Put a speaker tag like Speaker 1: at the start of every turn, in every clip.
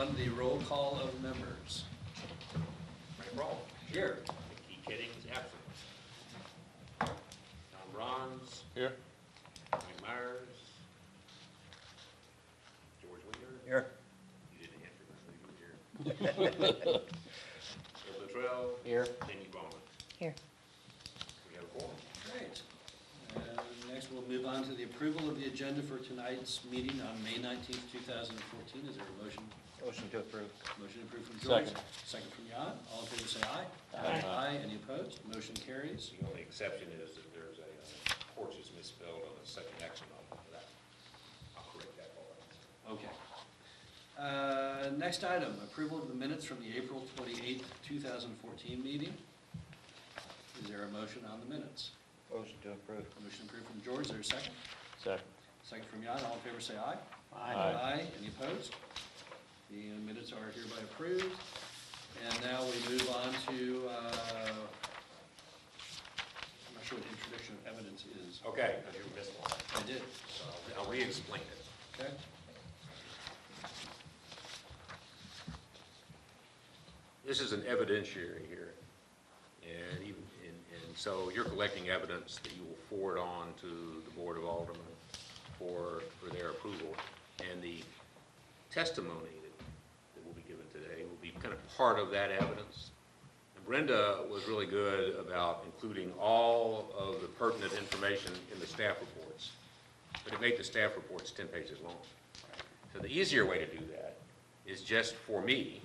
Speaker 1: on to the roll call of members.
Speaker 2: Frank Brawl.
Speaker 1: Here.
Speaker 2: Keith Kettings, absent. Tom Bronze.
Speaker 3: Here.
Speaker 2: Mike Myers. George Winger.
Speaker 3: Here.
Speaker 2: You didn't answer, but you were here. Bill Luttrell.
Speaker 3: Here.
Speaker 2: Danny Bowman.
Speaker 4: Here.
Speaker 2: We have a quorum.
Speaker 1: Great. Next, we'll move on to the approval of the agenda for tonight's meeting on May 19th, 2014. Is there a motion?
Speaker 3: Motion to approve.
Speaker 1: Motion approved from George.
Speaker 3: Second.
Speaker 1: Second from Jan. All in favor say aye.
Speaker 4: Aye.
Speaker 1: Aye. Any opposed? Motion carries.
Speaker 2: The only exception is that there's a porch is misspelled on the second action item. I'll correct that all.
Speaker 1: Okay. Next item, approval of the minutes from the April 28th, 2014 meeting. Is there a motion on the minutes?
Speaker 3: Motion to approve.
Speaker 1: Motion approved from George. Is there a second?
Speaker 3: Second.
Speaker 1: Second from Jan. All in favor say aye.
Speaker 3: Aye.
Speaker 1: Any opposed? The minutes are hereby approved. And now we move on to, I'm not sure what introduction of evidence is.
Speaker 2: Okay, you missed one.
Speaker 1: I did.
Speaker 2: So I'll re-explain it.
Speaker 1: Okay.
Speaker 2: This is an evidentiary here, and so you're collecting evidence that you will forward on to the Board of Aldermen for their approval, and the testimony that will be given today will be kind of part of that evidence. And Brenda was really good about including all of the pertinent information in the staff reports, but it made the staff reports 10 pages long. So the easier way to do that is just for me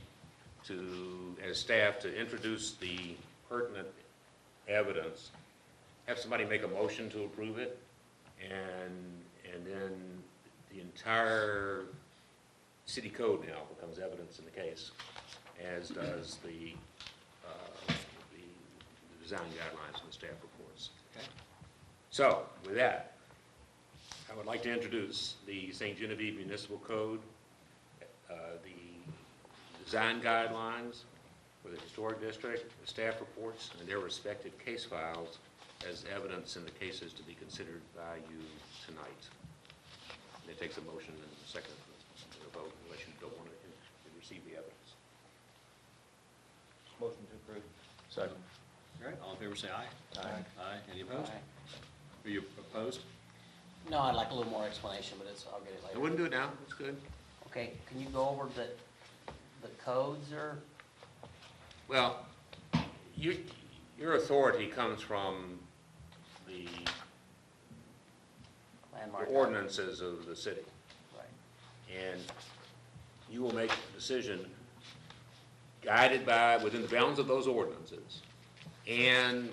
Speaker 2: to, as staff, to introduce the pertinent evidence, have somebody make a motion to approve it, and then the entire city code now becomes evidence in the case, as does the design guidelines and the staff reports.
Speaker 1: Okay.
Speaker 2: So with that, I would like to introduce the St. Genevieve Municipal Code, the design guidelines for the historic district, the staff reports, and their respective case files as evidence in the cases to be considered by you tonight. And it takes a motion and a second to vote unless you don't want to receive the evidence.
Speaker 3: Motion to approve. Second.
Speaker 1: All right. All in favor say aye.
Speaker 3: Aye.
Speaker 1: Aye. Any opposed?
Speaker 4: Aye.
Speaker 1: Are you opposed?
Speaker 4: No, I'd like a little more explanation, but I'll get it
Speaker 2: I
Speaker 4: later.
Speaker 2: wouldn't do it now. It's good.
Speaker 4: Okay, can you go over the codes or?
Speaker 2: Well, your authority comes from the
Speaker 4: Landmark.
Speaker 2: ordinances of the city.
Speaker 4: Right.
Speaker 2: And you will make a decision guided by, within the bounds of those ordinances, and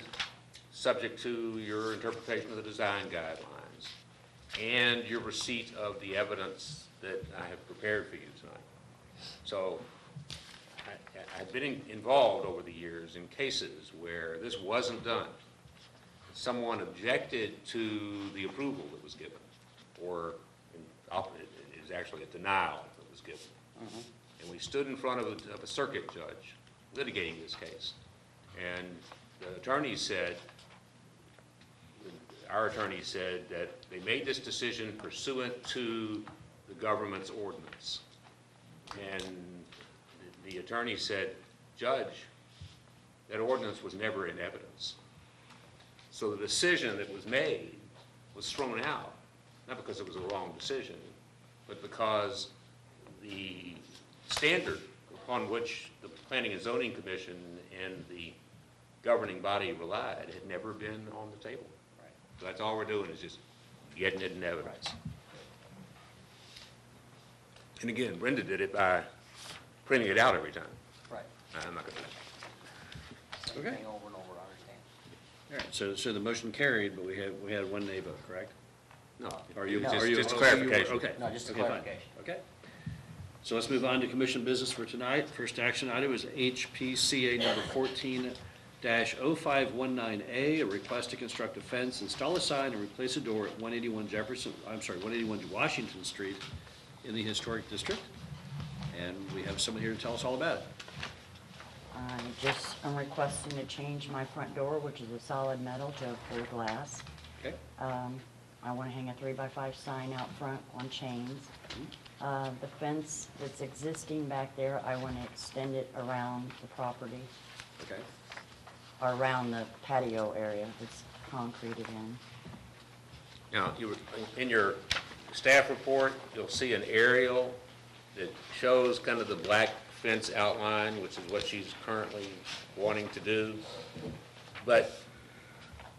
Speaker 2: subject to your interpretation of the design guidelines, and your receipt of the evidence that I have prepared for you tonight. So I've been involved over the years in cases where this wasn't done. Someone objected to the approval that was given, or it is actually a denial that was given.
Speaker 4: Mm-hmm.
Speaker 2: And we stood in front of a circuit judge litigating this case. And the attorney said, our attorney said that they made this decision pursuant to the government's ordinance. And the attorney said, Judge, that ordinance was never in evidence. So the decision that was made was thrown out, not because it was a wrong decision, but because the standard upon which the Planning and Zoning Commission and the governing body relied had never been on the table.
Speaker 4: Right.
Speaker 2: So that's all we're doing, is just getting it in evidence. And again, Brenda did it by printing it out every time.
Speaker 4: Right.
Speaker 2: I'm not going to do that.
Speaker 4: Same
Speaker 1: Okay.
Speaker 4: thing over and over, I understand.
Speaker 1: All right. So the motion carried, but we had one nay vote, correct?
Speaker 2: No,
Speaker 1: Are you?
Speaker 2: just,
Speaker 1: Are you?
Speaker 2: just
Speaker 1: oh,
Speaker 2: clarification.
Speaker 1: Okay.
Speaker 4: No, just a
Speaker 1: Okay, fine.
Speaker 4: clarification.
Speaker 1: Okay. So let's move on to commission business for tonight. First action item is HPCA number 14-0519A, a request to construct a fence, install a sign, and replace a door at 181 Washington Street in the historic district. And we have someone here to tell us all about it.
Speaker 5: I'm requesting to change my front door, which is a solid metal, to a full glass.
Speaker 1: Okay.
Speaker 5: I want to hang a 3x5 sign out front on chains. The fence that's existing back there, I want to extend it around the property,
Speaker 1: Okay,
Speaker 5: or around the patio area that's concreted in.
Speaker 2: Now, in your staff report, you'll see an aerial that shows kind of the black fence outline, which is what she's currently wanting to do. But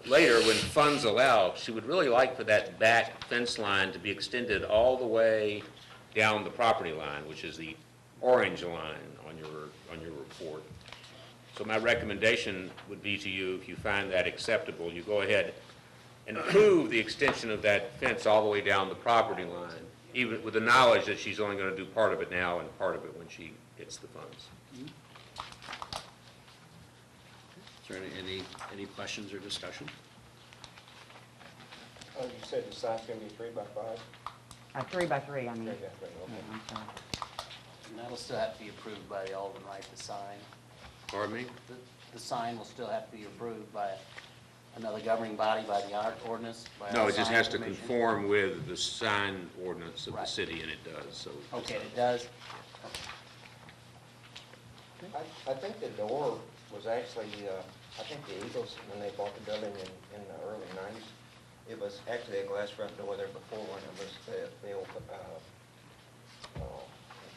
Speaker 2: later, when funds allow, she would really like for that back fence line to be extended all the way down the property line, which is the orange line on your report. So my recommendation would be to you, if you find that acceptable, you go ahead and approve the extension of that fence all the way down the property line, even with the knowledge that she's only going to do part of it now and part of it when she gets the funds.
Speaker 1: is there any questions or discussion?
Speaker 6: Oh, you said the sign's gonna be 3 by 5?
Speaker 5: 3 by 3, I mean.
Speaker 6: 3 by 3,
Speaker 5: Yeah,
Speaker 6: okay.
Speaker 5: I'm sorry.
Speaker 4: And that'll still have to be approved by the Alderman, right, the sign?
Speaker 2: Pardon me?
Speaker 4: The sign will still have to be approved by another governing body, by the art ordinance? By
Speaker 2: No,
Speaker 4: our
Speaker 2: it just
Speaker 4: sign
Speaker 2: has to
Speaker 4: commission?
Speaker 2: conform with the sign ordinance of the
Speaker 4: Right.
Speaker 2: city, and it does, so.
Speaker 4: Okay, it does?
Speaker 6: I think the door was actually, I think the Eagles, when they bought the building in the early 90s, it was actually a glass front door there before when it was the old, I can't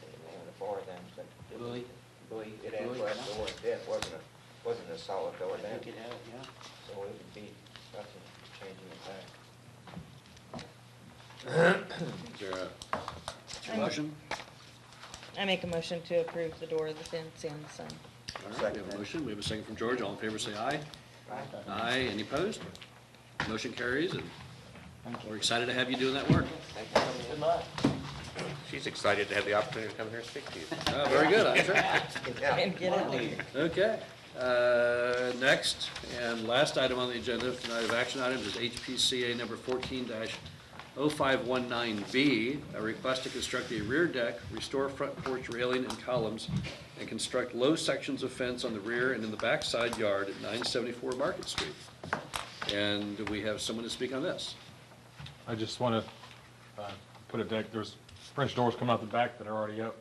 Speaker 6: think of the name of the bar then. But it was-
Speaker 4: Louis?
Speaker 6: Louis, it had a
Speaker 4: Louis,
Speaker 6: glass
Speaker 4: yeah.
Speaker 6: door, it wasn't a solid door
Speaker 4: I
Speaker 6: then.
Speaker 4: think it had, yeah.
Speaker 6: So it would be nothing changing it back.
Speaker 1: Is there a motion?
Speaker 7: I make a motion to approve the door, the fence, and the sign.
Speaker 1: All right, we have a motion, we have a second from George, all in favor say aye. Aye, any opposed? Motion carries, and we're excited to have you doing that work.
Speaker 4: Good luck.
Speaker 2: She's excited to have the opportunity to come here and speak to you.
Speaker 1: Very good, I'm sure.
Speaker 7: And get out.
Speaker 1: Okay, next and last item on the agenda tonight of action items is HPCA number 14-0519B, a request to construct a rear deck, restore front porch railing and columns, and construct low sections of fence on the rear and in the back side yard at 974 Market Street. And do we have someone to speak on this?
Speaker 8: I just want to put a deck, there's French doors coming out the back that are already up,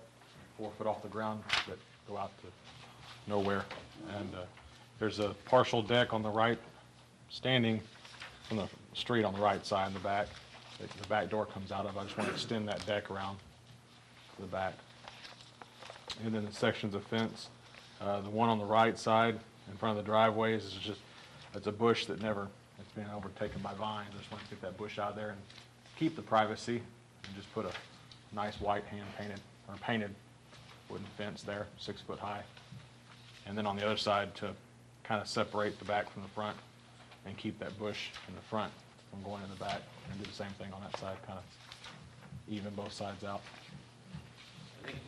Speaker 8: 4 foot off the ground, that go out to nowhere. And there's a partial deck on the right, standing from the street on the right side in the back, that the back door comes out of. I just want to extend that deck around to the back. And then the sections of fence, the one on the right side in front of the driveways is just, it's a bush that never, it's been overtaken by vines. I just want to get that bush out of there and keep the privacy and just put a nice white hand-painted or painted wooden fence there, 6 foot high. And then on the other side to kind of separate the back from the front and keep that bush in the front from going in the back, and do the same thing on that side, kind of even both sides out.
Speaker 2: I think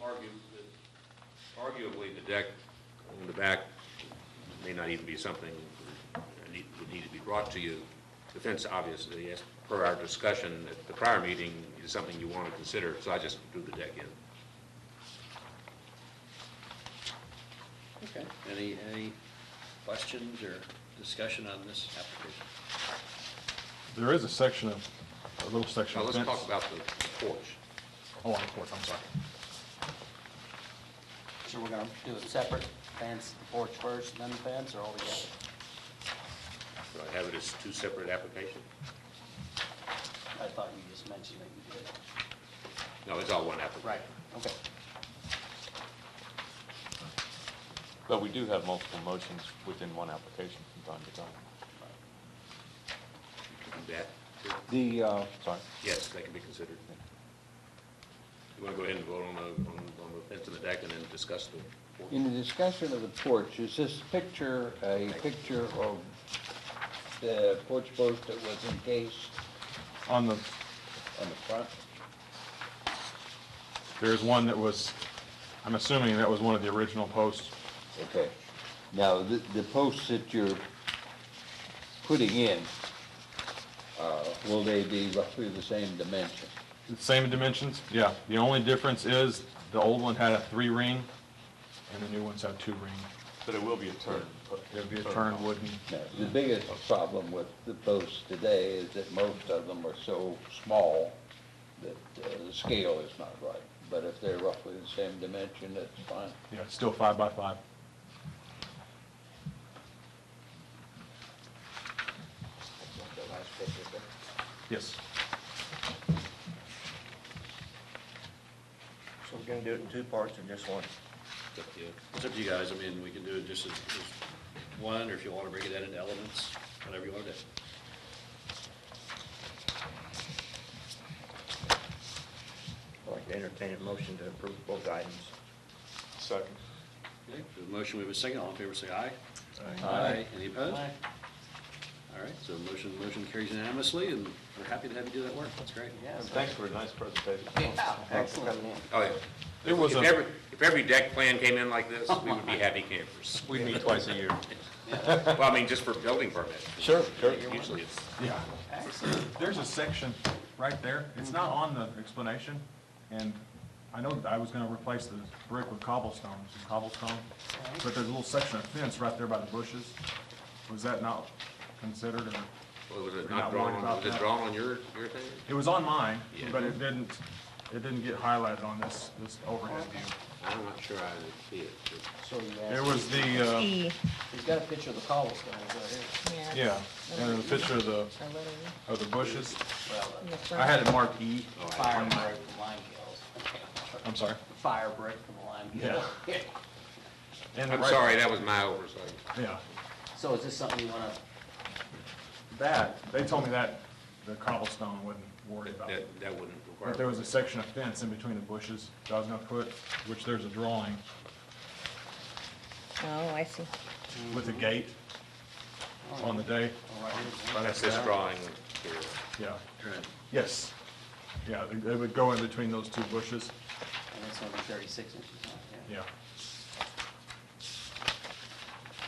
Speaker 2: arguably the deck on the back may not even be something that would need to be brought to you. The fence, obviously, as per our discussion at the prior meeting, is something you want to consider, so I just drew the deck in.
Speaker 1: Okay. Any questions or discussion on this application?
Speaker 8: There is a section of, a little section
Speaker 2: Now,
Speaker 8: of
Speaker 2: let's
Speaker 8: fence.
Speaker 2: talk about the porch.
Speaker 8: Oh, on the porch, I'm sorry.
Speaker 4: So we're gonna do a separate fence, the porch first, and then the fence, or all together?
Speaker 2: Do I have it as 2 separate applications?
Speaker 4: I thought you just mentioned that you did.
Speaker 2: No, it's all one application.
Speaker 4: Right, okay.
Speaker 3: But we do have multiple motions within one application from time to time.
Speaker 2: Do that?
Speaker 3: The, sorry.
Speaker 2: Yes, that can be considered. You want to go ahead and vote on the fence and the deck and then discuss the porch?
Speaker 9: In the discussion of the porch, is this picture a picture of the porch post that was encased
Speaker 8: On the,
Speaker 9: on the front?
Speaker 8: there's one that was, I'm assuming that was one of the original posts.
Speaker 9: Okay. Now, the posts that you're putting in, will they be roughly the same dimension?
Speaker 8: Same dimensions, yeah. The only difference is the old one had a 3 ring and the new ones have 2 rings.
Speaker 3: But it will be a turn.
Speaker 8: It'll be a turned wooden.
Speaker 9: Now, the biggest problem with the posts today is that most of them are so small that the scale is not right. But if they're roughly the same dimension, that's fine.
Speaker 8: Yeah, it's still 5 by 5.
Speaker 6: That's the last picture, but
Speaker 8: Yes.
Speaker 6: so we're gonna do it in two parts or just one?
Speaker 1: It's up to you. It's up to you guys. I mean, we can do it just as one, or if you want to break it down into elements, whatever you want to do.
Speaker 6: I'd like to entertain a motion to approve both items.
Speaker 3: Second.
Speaker 1: Okay, we have a motion, we have a second. All in favor, say aye.
Speaker 6: Aye.
Speaker 1: Any opposed?
Speaker 4: Aye.
Speaker 1: All right, so motion carries unanimously, and we're happy to have you do that work. That's great.
Speaker 4: Yes.
Speaker 3: And thanks for a nice presentation.
Speaker 6: Thanks for coming in.
Speaker 2: Oh, yeah.
Speaker 8: There was
Speaker 2: If every deck plan came in like this, we would be happy campers.
Speaker 3: We meet twice a year.
Speaker 2: Well, I mean, just for building permits.
Speaker 3: Sure.
Speaker 2: Usually it's,
Speaker 8: Yeah. There's a section right there. It's not on the explanation, and I know that I was gonna replace the brick with cobblestone, some cobblestone, but there's a little section of fence right there by the bushes. Was that not considered, or?
Speaker 2: well, was it
Speaker 8: You're not
Speaker 2: not
Speaker 8: worried
Speaker 2: drawn,
Speaker 8: about
Speaker 2: was it
Speaker 8: that?
Speaker 2: drawn on your thing?
Speaker 8: It was on mine,
Speaker 2: Yeah.
Speaker 8: but it didn't get highlighted on this overhead view.
Speaker 2: I'm not sure I would see it.
Speaker 4: So you
Speaker 8: It
Speaker 4: asked,
Speaker 8: was the,
Speaker 7: E,
Speaker 4: he's got a picture of the cobblestones right here.
Speaker 7: yeah.
Speaker 8: yeah, and a picture of
Speaker 7: Or letter
Speaker 8: the bushes.
Speaker 4: Well,
Speaker 7: in the front.
Speaker 8: I had it marked E.
Speaker 4: the fire break from lime kills.
Speaker 8: I'm sorry.
Speaker 4: The fire break from the lime kills.
Speaker 8: And
Speaker 2: I'm
Speaker 8: right-
Speaker 2: sorry, that was my oversight.
Speaker 8: Yeah,
Speaker 4: So is this something you wanna,
Speaker 8: they told me that the cobblestone wasn't worried about.
Speaker 2: That wouldn't require.
Speaker 8: But there was a section of fence in between the bushes that I was gonna put, which there's a drawing
Speaker 7: Oh, I see.
Speaker 8: with a gate on the day.
Speaker 2: That's this drawing here.
Speaker 8: Yeah,
Speaker 1: Right.
Speaker 8: yes. Yeah, they would go in between those two bushes.
Speaker 4: and it's gonna be 36 inches, huh?
Speaker 8: Yeah.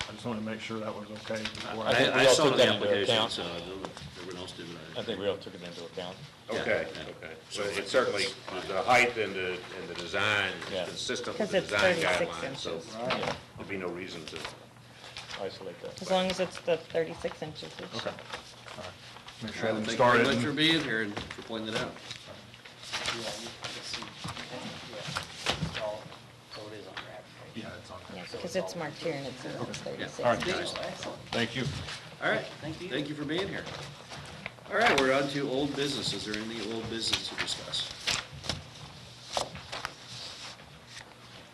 Speaker 8: I just wanted to make sure that was okay before
Speaker 3: I think we
Speaker 1: I
Speaker 3: all
Speaker 1: saw
Speaker 3: took
Speaker 1: it on the
Speaker 3: that into
Speaker 1: application,
Speaker 3: account.
Speaker 1: so I don't know if everyone else did.
Speaker 3: I think we all took it into account.
Speaker 2: Okay,
Speaker 1: Yeah.
Speaker 2: okay. So it's certainly, the height and the design
Speaker 3: Yeah.
Speaker 2: is consistent with
Speaker 7: 'Cause
Speaker 2: the
Speaker 7: it's
Speaker 2: design
Speaker 7: 36
Speaker 2: guidelines, so
Speaker 7: inches.
Speaker 3: Yeah,
Speaker 2: there'd be no reason to.
Speaker 3: isolate that.
Speaker 7: As long as it's the 36 inches. It's-
Speaker 8: Okay. All right. Make sure I
Speaker 1: Well,
Speaker 8: didn't
Speaker 1: thank you
Speaker 8: start
Speaker 1: very
Speaker 8: it.
Speaker 1: much for
Speaker 8: and-
Speaker 1: being here and for pointing it out.
Speaker 4: Yeah, you can see, yeah, it's all, so it is on your application.
Speaker 8: Yeah, it's on
Speaker 7: Yeah,
Speaker 8: there.
Speaker 7: because it's marked here and it's 36.
Speaker 8: All right, guys. Thank you.
Speaker 1: All right, thank you for being here. All right, we're on to old business. Is there any old business to discuss?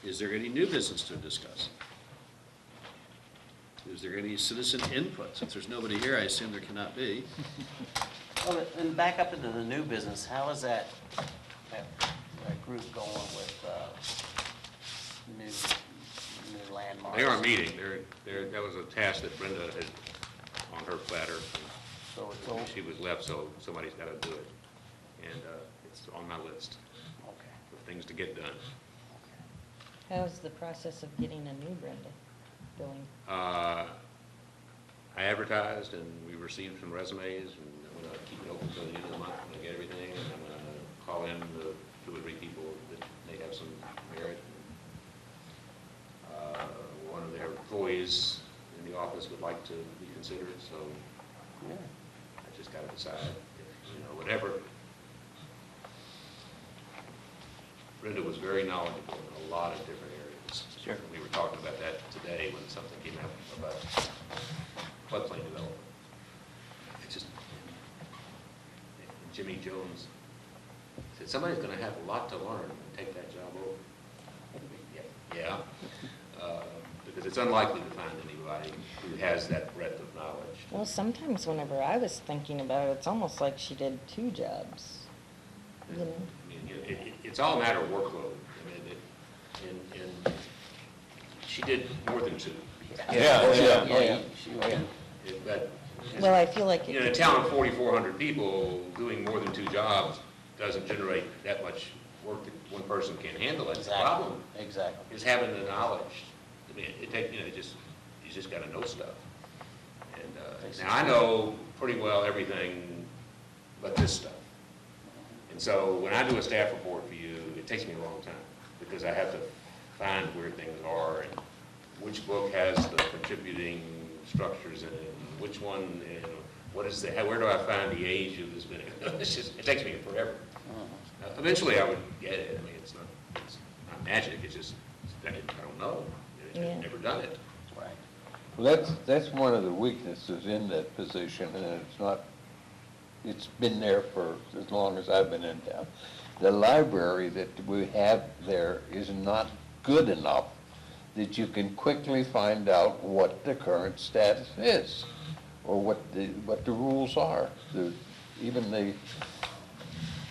Speaker 1: Is there any new business to discuss? Is there any citizen input? Since there's nobody here, I assume there cannot be.
Speaker 4: Well, and back up into the new business, how is that group going with, new landmarks?
Speaker 2: They are meeting, that was a task that Brenda had on her platter.
Speaker 4: So it's all,
Speaker 2: She was left, so somebody's gotta do it. And, it's on my list
Speaker 4: okay.
Speaker 2: of things to get done.
Speaker 7: How's the process of getting a new Brenda going?
Speaker 2: I advertised and we received some resumes, and I'm gonna keep it open till the end of the month, I'm gonna get everything, and I'm gonna call in the 2 or 3 people that may have some merit. One of their employees in the office would like to be considered, so
Speaker 4: Yeah.
Speaker 2: I just gotta decide, if, whatever. Brenda was very knowledgeable in a lot of different areas.
Speaker 4: Sure.
Speaker 2: We were talking about that today when something came up about floodplain development. It's just, Jimmy Jones said, somebody's gonna have a lot to learn and take that job over. Yeah, because it's unlikely to find anybody who has that breadth of knowledge.
Speaker 7: Well, sometimes whenever I was thinking about it, it's almost like she did 2 jobs. You know?
Speaker 2: I mean, it's all a matter of workload. I mean, and she did more than 2.
Speaker 4: Yeah.
Speaker 2: But,
Speaker 7: Well, I feel like
Speaker 2: in a
Speaker 7: it,
Speaker 2: town of 4,400 people, doing more than 2 jobs doesn't generate that much work that one person can't handle. That's the problem,
Speaker 4: Exactly.
Speaker 2: is having the knowledge. I mean, you just gotta know stuff. And, now I know pretty well everything but this stuff. And so when I do a staff report for you, it takes me a long time, because I have to find where things are and which book has the contributing structures in it, and which one, what is the, where do I find the age of this vinegar? It's just, it takes me forever. Eventually I would get it. I mean, it's not magic, it's just, I don't know. I've
Speaker 7: Yeah.
Speaker 2: never done it.
Speaker 4: Right.
Speaker 9: Well, that's one of the weaknesses in that position, and it's not, it's been there for as long as I've been in town. The library that we have there is not good enough that you can quickly find out what the current status is, or what the rules are. Even the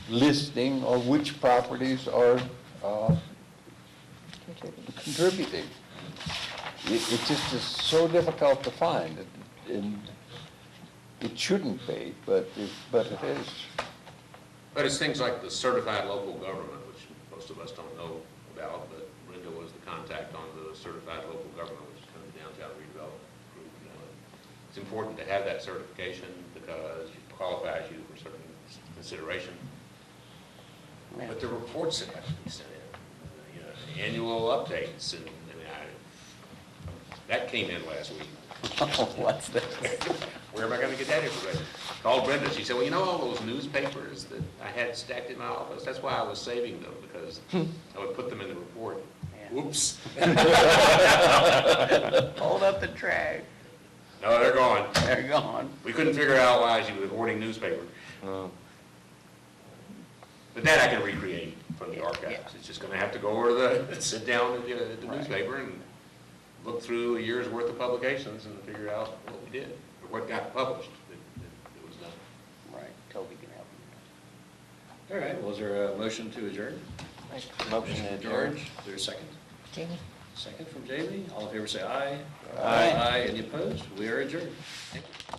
Speaker 9: listing of which properties are contributing. It just is so difficult to find, and it shouldn't be, but it is.
Speaker 2: But it's things like the certified local government, which most of us don't know about, but Brenda was the contact on the certified local government, which is kind of the downtown redevelopment group. You know. It's important to have that certification because it qualifies you for certain consideration.
Speaker 4: Yeah.
Speaker 2: But the reports that have to be sent in, you know, the annual updates, and I mean, that came in last week.
Speaker 4: What's this?
Speaker 2: Where am I gonna get that information? Called Brenda, she said, well, you know all those newspapers that I had stacked in my office? That's why I was saving them, because I would put them in the report.
Speaker 4: Yeah.
Speaker 2: Whoops.
Speaker 4: Hold up the trash.
Speaker 2: No, they're gone.
Speaker 4: They're gone.
Speaker 2: We couldn't figure out why she was hoarding newspapers. But that I can recreate from the archives. It's just gonna have to go over sit down at the newspaper and look through a year's worth of publications and figure out what we did, or what got published that was done.
Speaker 4: Right, Toby can help you.
Speaker 1: All right, well, is there a motion to adjourn?
Speaker 4: Motion to adjourn.
Speaker 1: George, is there a second?
Speaker 7: Jamie?
Speaker 1: Second from Jamie. All in favor say aye.
Speaker 4: Aye.
Speaker 1: Aye. Any opposed? We are adjourned. Thank you.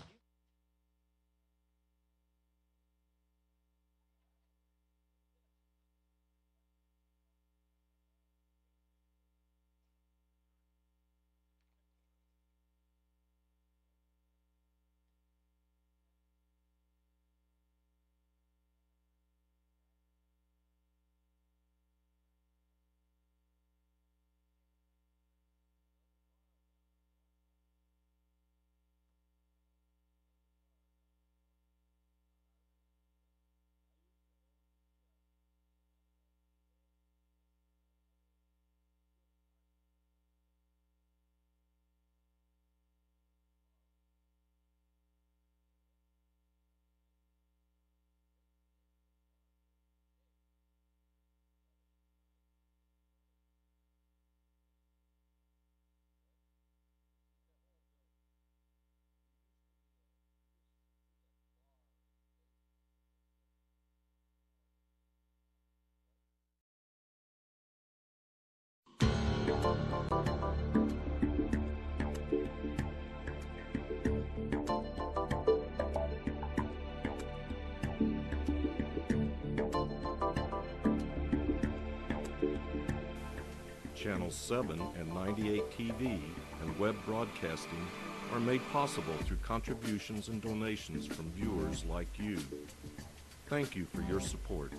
Speaker 10: Channels 7 and 98 TV and web broadcasting are made possible through contributions and donations from viewers like you. Thank you for your support.